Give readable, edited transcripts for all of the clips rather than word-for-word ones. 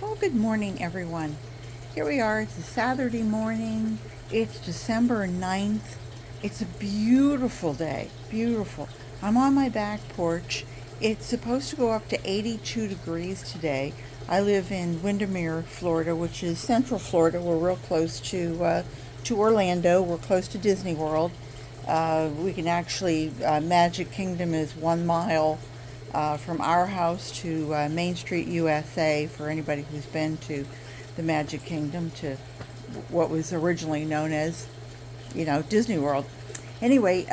Well, good morning, everyone. Here we are. It's a Saturday morning. It's December 9th. It's a beautiful day. Beautiful. I'm on my back porch. It's supposed to go up to 82 degrees today. I live in Windermere, Florida, which is central Florida. We're real close to Orlando. We're close to Disney World. We can actually, Magic Kingdom is 1 mile from our house to Main Street, USA, for anybody who's been to the Magic Kingdom, to what was originally known as, Disney World. Anyway,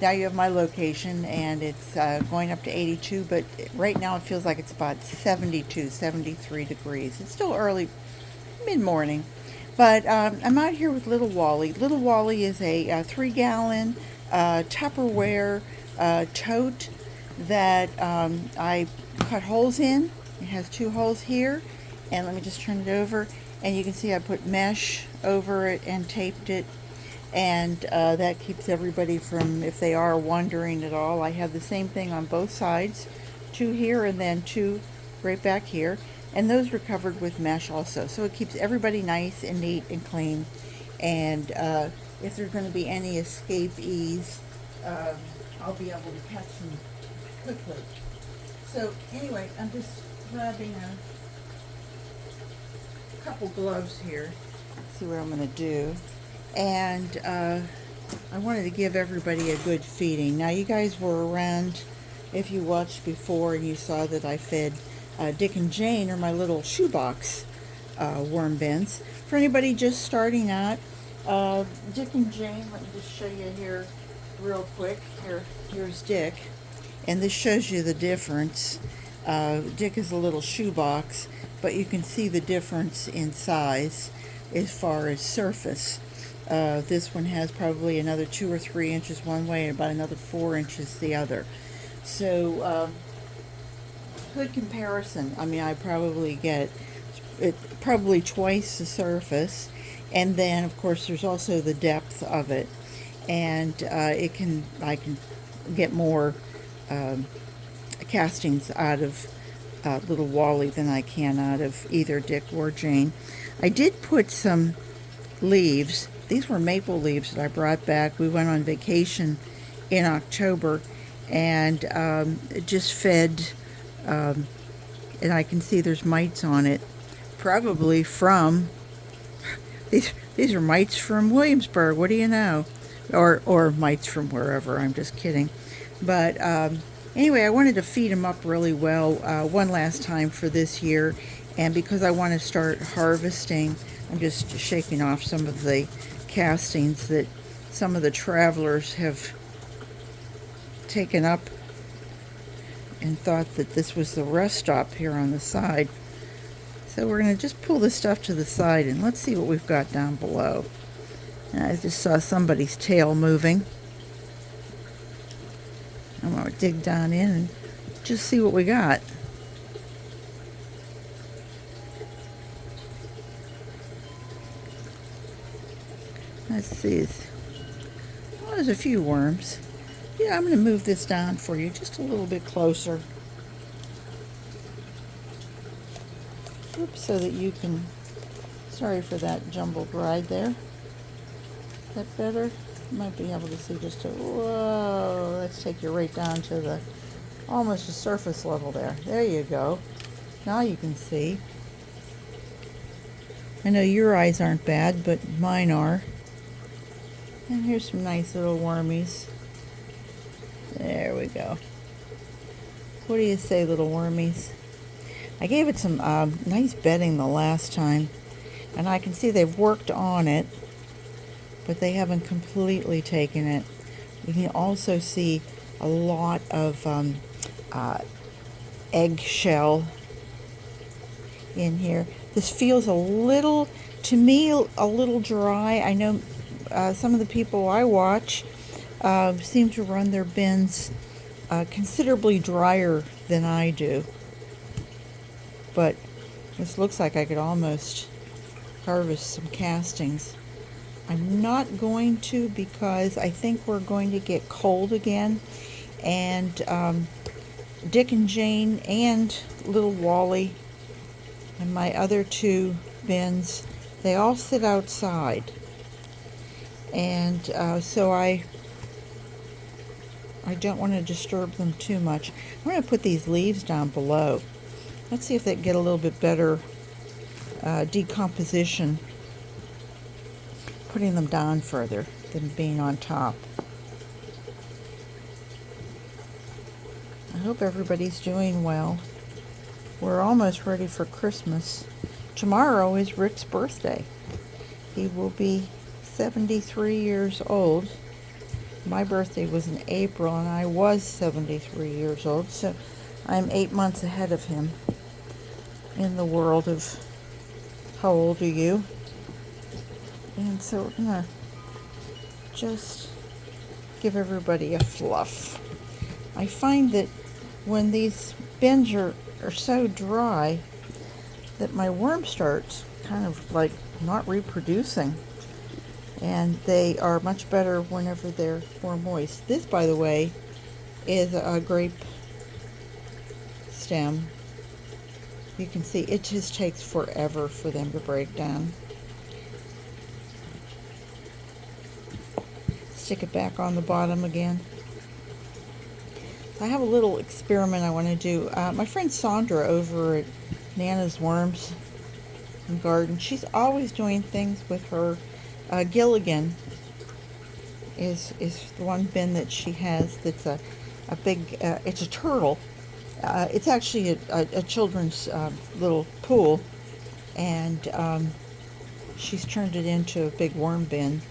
now you have my location, and it's going up to 82, but right now it feels like it's about 72, 73 degrees. It's still early, mid-morning. But I'm out here with little Wally. Little Wally is a 3-gallon Tupperware tote that I cut holes in. It has 2 holes here, and let me just turn it over, and you can see I put mesh over it and taped it, and that keeps everybody from, if they are wondering at all. I have the same thing on both sides, 2 here and then 2 right back here, and those are covered with mesh also, so it keeps everybody nice and neat and clean. And if there's going to be any escapees, I'll be able to catch them quickly. So anyway, I'm just grabbing a couple gloves here. See what I'm going to do. And I wanted to give everybody a good feeding. Now, you guys were around, if you watched before, and you saw that I fed Dick and Jane, or my little shoebox worm bins. For anybody just starting out, Dick and Jane, let me just show you here real quick. Here's Dick, and this shows you the difference. Dick is a little shoebox, but you can see the difference in size as far as surface. This one has probably another 2 or 3 inches one way and about another 4 inches the other. So good comparison. I mean, I probably get it probably twice the surface, and then of course there's also the depth of it, and I can get more castings out of little Wally than I can out of either Dick or Jane. I did put some leaves. These were maple leaves that I brought back. We went on vacation in October, and it just fed, and I can see there's mites on it, probably from, these are mites from Williamsburg, what do you know? Or mites from wherever, I'm just kidding. But anyway, I wanted to feed them up really well one last time for this year, and because I want to start harvesting, I'm just shaking off some of the castings that some of the travelers have taken up and thought that this was the rest stop here on the side. So we're going to just pull this stuff to the side, and let's see what we've got down below. And I just saw somebody's tail moving. I'm going to dig down in and just see what we got. Let's see. Well, there's a few worms. Yeah, I'm going to move this down for you just a little bit closer. Oops, so that you can, sorry for that jumbled ride there. Is that better? You might be able to see just a, whoa, let's take you right down to the, almost the surface level there. There you go. Now you can see. I know your eyes aren't bad, but mine are. And here's some nice little wormies. There we go. What do you say, little wormies? I gave it some nice bedding the last time, and I can see they've worked on it, but they haven't completely taken it. You can also see a lot of eggshell in here. This feels a little, to me, a little dry. I know some of the people I watch seem to run their bins considerably drier than I do. But this looks like I could almost harvest some castings. I'm not going to, because I think we're going to get cold again, and Dick and Jane and little Wally And my other two bins, they all sit outside. And so I don't want to disturb them too much. I'm going to put these leaves down below. Let's see if they get a little bit better decomposition putting them down further than being on top. I hope everybody's doing well. We're almost ready for Christmas. Tomorrow is Rick's birthday. He will be 73 years old. My birthday was in April and I was 73 years old, so I'm 8 months ahead of him in the world of how old are you? And so we're gonna just give everybody a fluff. I find that when these bins are so dry that my worm starts kind of like not reproducing, and they are much better whenever they're more moist. This, by the way, is a grape stem. You can see it just takes forever for them to break down. Stick it back on the bottom again. I have a little experiment I want to do. My friend Sandra over at Nana's Worms and Garden, she's always doing things with her. Gilligan is the one bin that she has that's a big, it's a turtle. It's actually a children's little pool, and she's turned it into a big worm bin.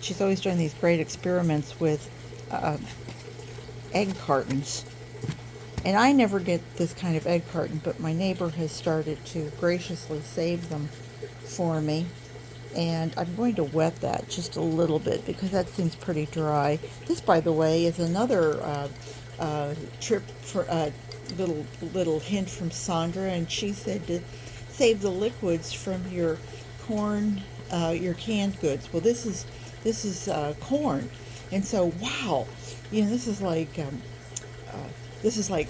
She's always doing these great experiments with egg cartons. And I never get this kind of egg carton, but my neighbor has started to graciously save them for me. And I'm going to wet that just a little bit because that seems pretty dry. This, by the way, is another trip for a little hint from Sandra, and she said to save the liquids from your corn, your canned goods. Well, this is corn, and so wow, this is like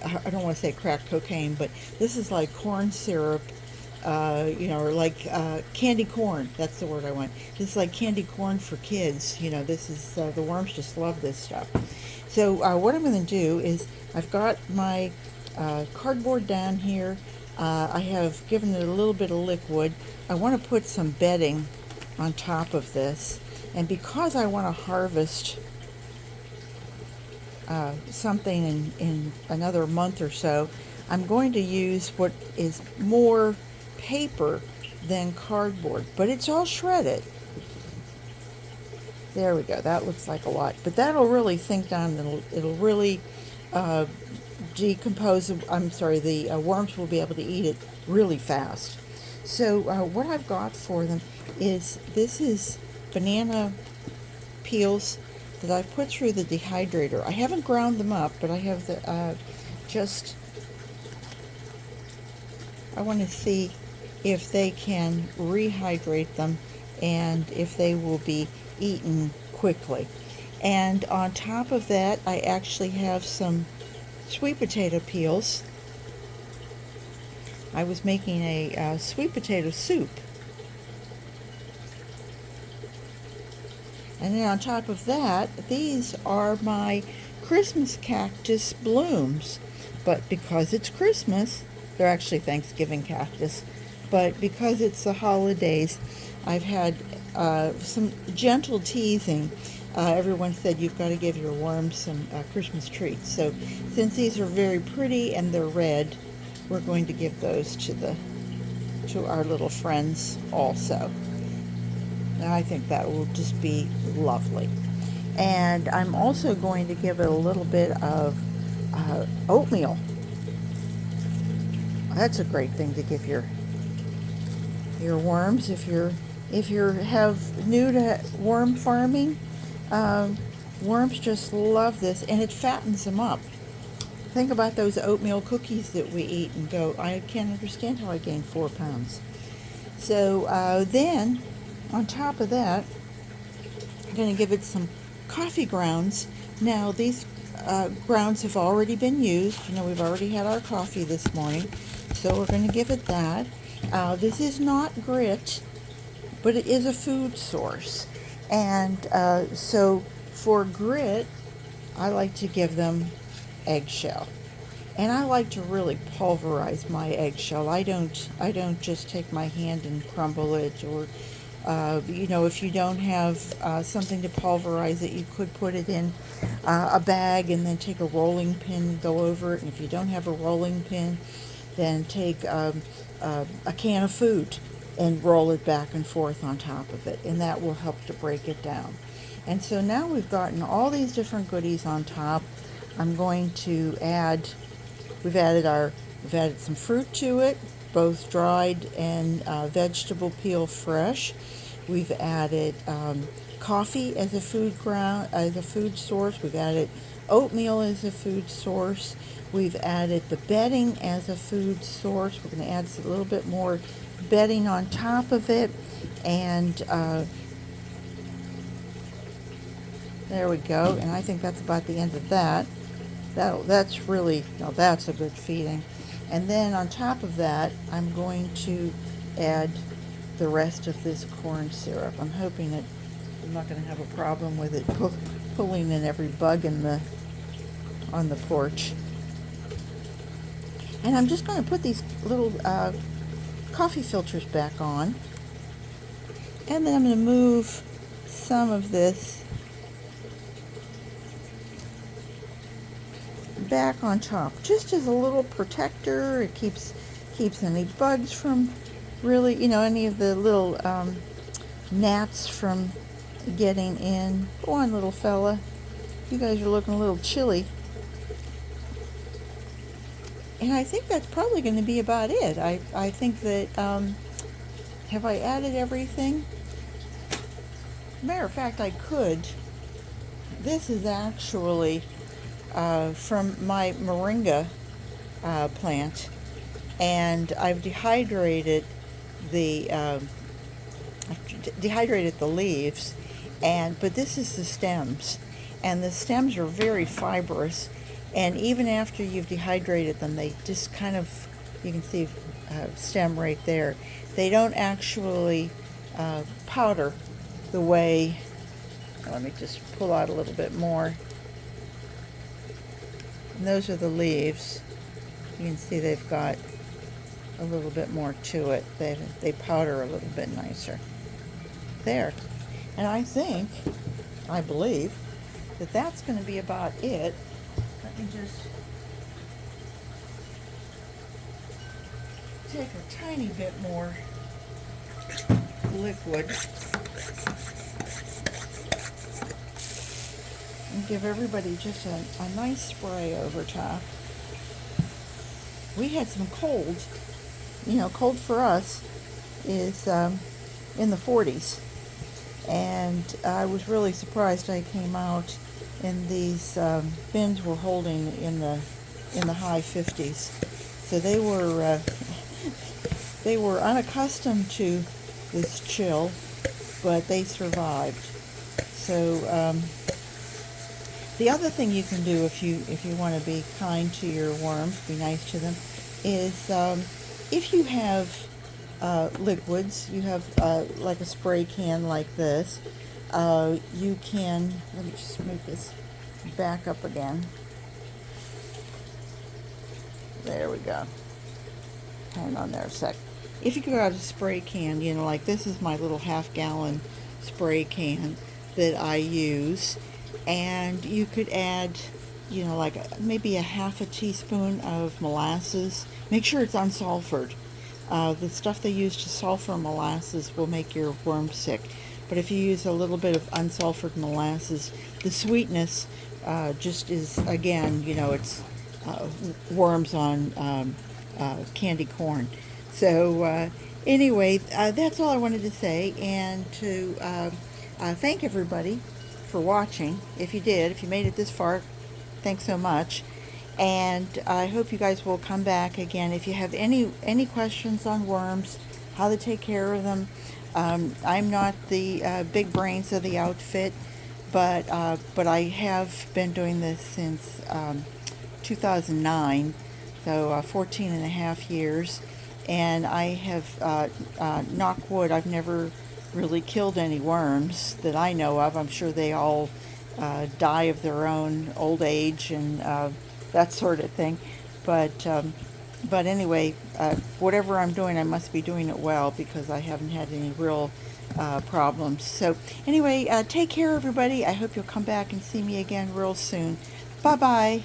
I don't want to say crack cocaine, but this is like corn syrup. Or like candy corn. That's the word I want. This is like candy corn for kids. This is the worms just love this stuff. So what I'm going to do is I've got my cardboard down here. I have given it a little bit of liquid. I want to put some bedding on top of this, and because I want to harvest something in another month or so, I'm going to use what is more paper than cardboard, but it's all shredded. There we go. That looks like a lot, but that'll really sink down. It'll really decompose. I'm sorry, the worms will be able to eat it really fast. So what I've got for them is this is banana peels that I put through the dehydrator. I haven't ground them up, but I have the I want to see if they can rehydrate them and if they will be eaten quickly. And on top of that, I actually have some sweet potato peels. I was making a sweet potato soup. And then on top of that, these are my Christmas cactus blooms. But because it's Christmas, they're actually Thanksgiving cactus, but because it's the holidays, I've had some gentle teasing. Everyone said you've got to give your worms some Christmas treats. So since these are very pretty and they're red, we're going to give those to our little friends also. And I think that will just be lovely. And I'm also going to give it a little bit of oatmeal. That's a great thing to give your worms if you're new to worm farming. Worms just love this, and it fattens them up. Think about those oatmeal cookies that we eat and go, I can't understand how I gained 4 pounds. So then, on top of that, I'm going to give it some coffee grounds. Now, these grounds have already been used. We've already had our coffee this morning. So we're going to give it that. This is not grit, but it is a food source. And so for grit, I like to give them eggshell. And I like to really pulverize my eggshell. I don't just take my hand and crumble it, or if you don't have something to pulverize it, you could put it in a bag and then take a rolling pin and go over it. And if you don't have a rolling pin, then take a can of food and roll it back and forth on top of it, and that will help to break it down. And so now we've gotten all these different goodies on top. I'm going to add, we've added some fruit to it, both dried and vegetable peel fresh. We've added coffee as a food source. We've added oatmeal as a food source. We've added the bedding as a food source. We're going to add a little bit more bedding on top of it, and there we go. And I think that's about the end of that. That's a good feeding. And then on top of that, I'm going to add the rest of this corn syrup. I'm hoping that I'm not going to have a problem with it pulling in every bug on the porch. And I'm just going to put these little coffee filters back on. And then I'm going to move some of this back on top, just as a little protector. It keeps any bugs from really, any of the little gnats from getting in. Go on, little fella. You guys are looking a little chilly. And I think that's probably going to be about it. I think that, have I added everything? Matter of fact, I could. This is actually from my Moringa plant, and I've dehydrated the leaves, but this is the stems, and the stems are very fibrous, and even after you've dehydrated them, they just kind of, you can see stem right there, they don't actually powder the way, let me just pull out a little bit more. And those are the leaves. You can see they've got a little bit more to it. They powder a little bit nicer. There. And I believe that that's going to be about it. Let me just take a tiny bit more liquid and give everybody just a nice spray over top. We had some cold. Cold for us is in the 40s. And I was really surprised. I came out and these bins were holding in the high 50s. So they were unaccustomed to this chill, but they survived. So the other thing you can do if you want to be kind to your worms, be nice to them, is if you have liquids, you have like a spray can like this, you can, let me just move this back up again. There we go. Hang on there a sec. If you got a spray can, like this is my little half-gallon spray can that I use, and you could add, like maybe a half a teaspoon of molasses. Make sure it's unsulfured. The stuff they use to sulfur molasses will make your worms sick. But if you use a little bit of unsulfured molasses, the sweetness just is, again, it's worms on candy corn. So anyway, that's all I wanted to say, and to thank everybody for watching. If you made it this far, thanks so much. And I hope you guys will come back again. If you have any questions on worms, how to take care of them, I'm not the big brains of the outfit, but I have been doing this since 2009. so 14 and a half years. And I have, knock wood, I've never really killed any worms that I know of. I'm sure they all die of their own old age and that sort of thing. But anyway, whatever I'm doing, I must be doing it well because I haven't had any real problems. So anyway, take care, everybody. I hope you'll come back and see me again real soon. Bye-bye.